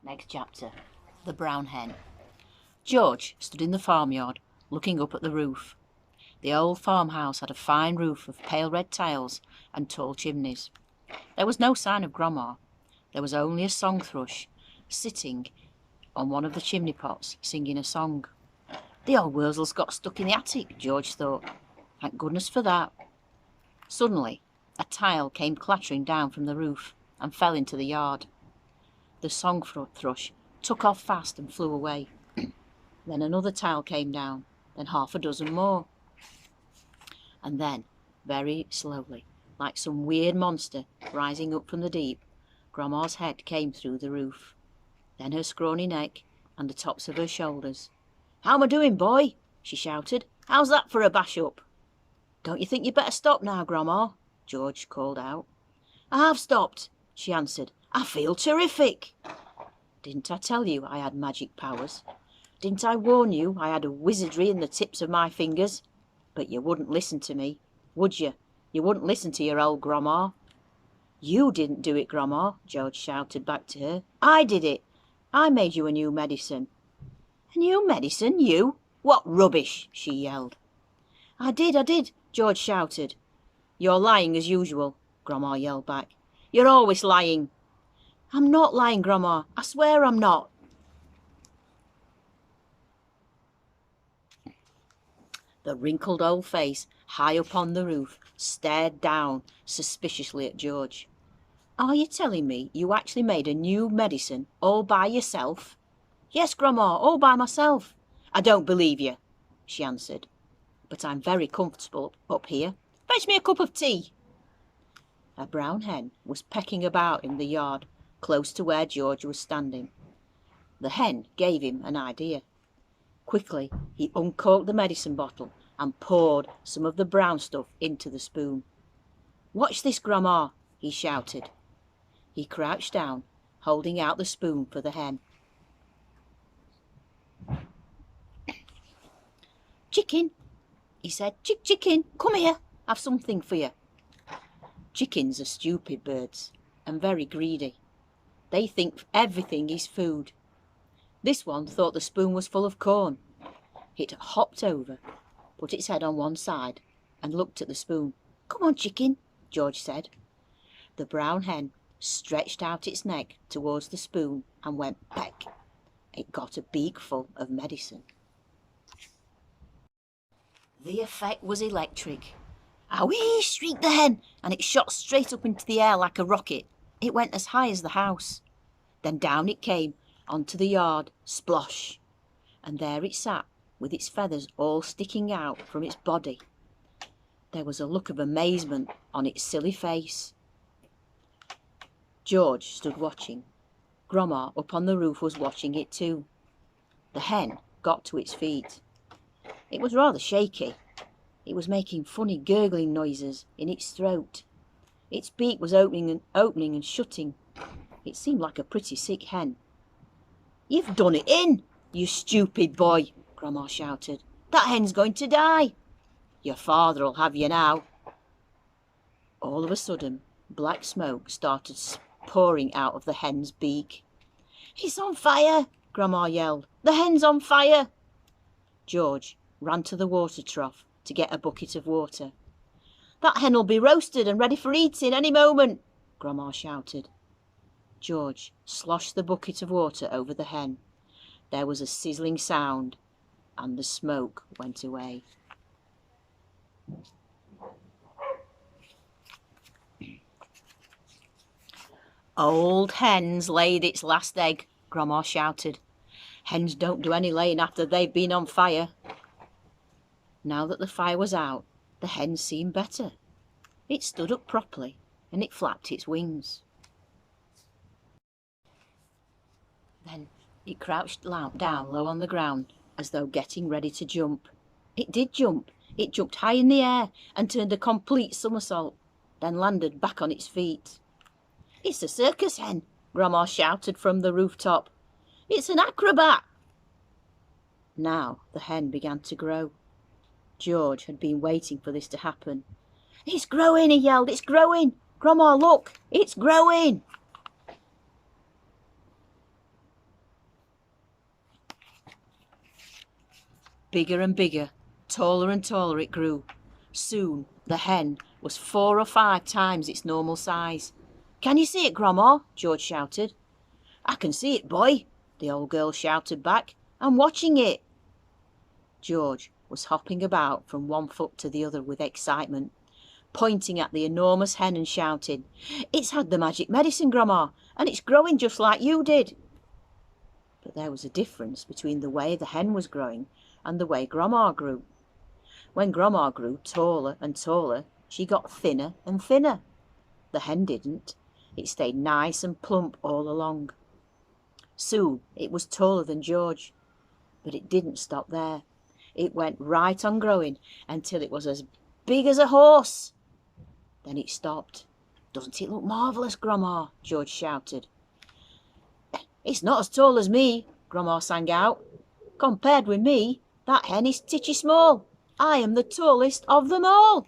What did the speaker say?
Next chapter. The Brown Hen. George stood in the farmyard, looking up at the roof. The old farmhouse had a fine roof of pale red tiles and tall chimneys. There was no sign of Grandma. There was only a song thrush sitting on one of the chimney pots, singing a song. The old Wurzels got stuck in the attic, George thought. Thank goodness for that. Suddenly, a tile came clattering down from the roof and fell into the yard. The song thrush took off fast and flew away. Then another tile came down, then half a dozen more. And then, very slowly, like some weird monster rising up from the deep, Grandma's head came through the roof. Then her scrawny neck and the tops of her shoulders. "How am I doing, boy?" she shouted. "How's that for a bash up?" "Don't you think you'd better stop now, Grandma?" George called out. "I have stopped," she answered. "I feel terrific." "Didn't I tell you I had magic powers? Didn't I warn you I had a wizardry in the tips of my fingers? But you wouldn't listen to me, would you? You wouldn't listen to your old Grandma." "You didn't do it, Grandma," George shouted back to her. "I did it. I made you a new medicine." "A new medicine? You? What rubbish!" she yelled. I did," George shouted. "You're lying as usual," Grandma yelled back. "You're always lying." "I'm not lying, Grandma. I swear I'm not." The wrinkled old face, high up on the roof, stared down suspiciously at George. "Are you telling me you actually made a new medicine all by yourself?" "Yes, Grandma, all by myself." "I don't believe you," she answered. "But I'm very comfortable up here. Fetch me a cup of tea." A brown hen was pecking about in the yard, close to where George was standing. The hen gave him an idea. Quickly, he uncorked the medicine bottle and poured some of the brown stuff into the spoon. "Watch this, Grandma," he shouted. He crouched down, holding out the spoon for the hen. "Chicken," he said. Chicken, come here. I've something for you." Chickens are stupid birds and very greedy. They think everything is food. This one thought the spoon was full of corn. It hopped over, put its head on one side, and looked at the spoon. "Come on, chicken," George said. The brown hen stretched out its neck towards the spoon and went peck. It got a beakful of medicine. The effect was electric. "Awee!" shrieked the hen, and it shot straight up into the air like a rocket. It went as high as the house. Then down it came onto the yard, splosh, and there it sat with its feathers all sticking out from its body. There was a look of amazement on its silly face. George stood watching. Grandma up on the roof was watching it too. The hen got to its feet. It was rather shaky. It was making funny gurgling noises in its throat. Its beak was opening and shutting. It seemed like a pretty sick hen. "You've done it in, you stupid boy," Grandma shouted. "That hen's going to die. Your father'll have you now." All of a sudden, black smoke started pouring out of the hen's beak. "It's on fire!" Grandma yelled. "The hen's on fire!" George ran to the water trough to get a bucket of water. "That hen'll be roasted and ready for eating any moment," Grandma shouted. George sloshed the bucket of water over the hen. There was a sizzling sound, and the smoke went away. "Old hen's laid its last egg," Grandma shouted. "Hens don't do any laying after they've been on fire." Now that the fire was out, the hen seemed better. It stood up properly and it flapped its wings. Then it crouched down low on the ground as though getting ready to jump. It did jump. It jumped high in the air and turned a complete somersault, then landed back on its feet. "It's a circus hen," Grandma shouted from the rooftop. "It's an acrobat." Now the hen began to grow. George had been waiting for this to happen. "It's growing," he yelled. "It's growing. Grandma, look, it's growing." Bigger and bigger, taller and taller it grew. Soon the hen was 4 or 5 times its normal size. "Can you see it, Grandma?" George shouted. "I can see it, boy," the old girl shouted back. "I'm watching it." George was hopping about from one foot to the other with excitement, pointing at the enormous hen and shouting, "It's had the magic medicine, Grandma, and it's growing just like you did." But there was a difference between the way the hen was growing and the way Grandma grew. When Grandma grew taller and taller, she got thinner and thinner. The hen didn't. It stayed nice and plump all along. Soon it was taller than George, but it didn't stop there. It went right on growing until it was as big as a horse. Then it stopped. "Doesn't it look marvellous, Grandma?" George shouted. "It's not as tall as me," Grandma sang out. "Compared with me, that hen is titchy small. I am the tallest of them all."